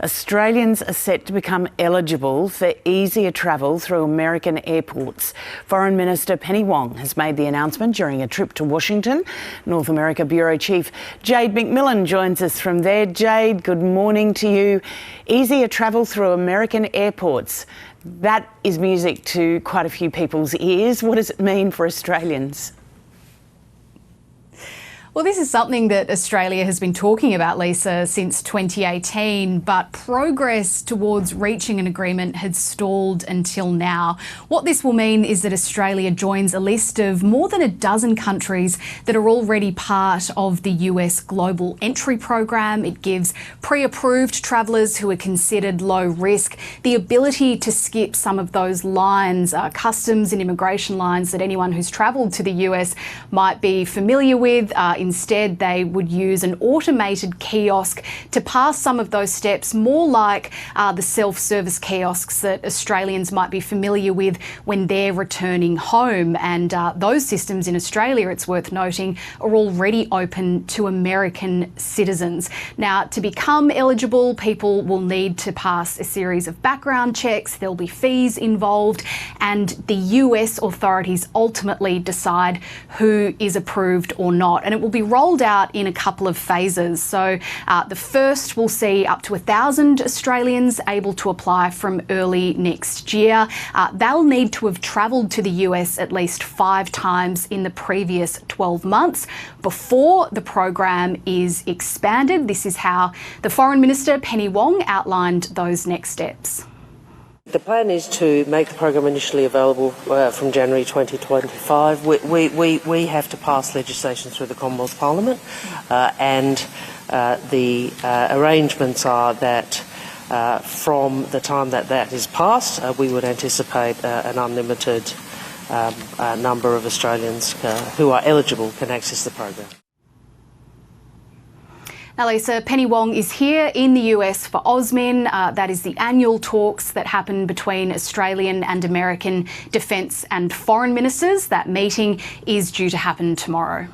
Australians are set to become eligible for easier travel through American airports. Foreign Minister Penny Wong has made the announcement during a trip to Washington. North America Bureau Chief Jade McMillan joins us from there. Jade, good morning to you. Easier travel through American airports. That is music to quite a few people's ears. What does it mean for Australians? Well, this is something that Australia has been talking about, Lisa, since 2018, but progress towards reaching an agreement had stalled until now. What this will mean is that Australia joins a list of more than a dozen countries that are already part of the US Global Entry Program. It gives pre-approved travellers who are considered low risk the ability to skip some of those lines, customs and immigration lines that anyone who's travelled to the US might be familiar with. Instead, they would use an automated kiosk to pass some of those steps, more like the self-service kiosks that Australians might be familiar with when they're returning home. And those systems in Australia, it's worth noting, are already open to American citizens. Now, to become eligible, people will need to pass a series of background checks. There'll be fees involved, and the US authorities ultimately decide who is approved or not. And it will be rolled out in a couple of phases. So the first will see up to 1,000 Australians able to apply from early next year. They'll need to have travelled to the US at least 5 times in the previous 12 months before the program is expanded. This is how the Foreign Minister Penny Wong outlined those next steps. The plan is to make the program initially available from January 2025. We have to pass legislation through the Commonwealth Parliament, and the arrangements are that from the time that is passed, we would anticipate an unlimited number of Australians who are eligible can access the program. Now, Lisa, Penny Wong is here in the US for AUSMIN. That is the annual talks that happen between Australian and American defence and foreign ministers. That meeting is due to happen tomorrow.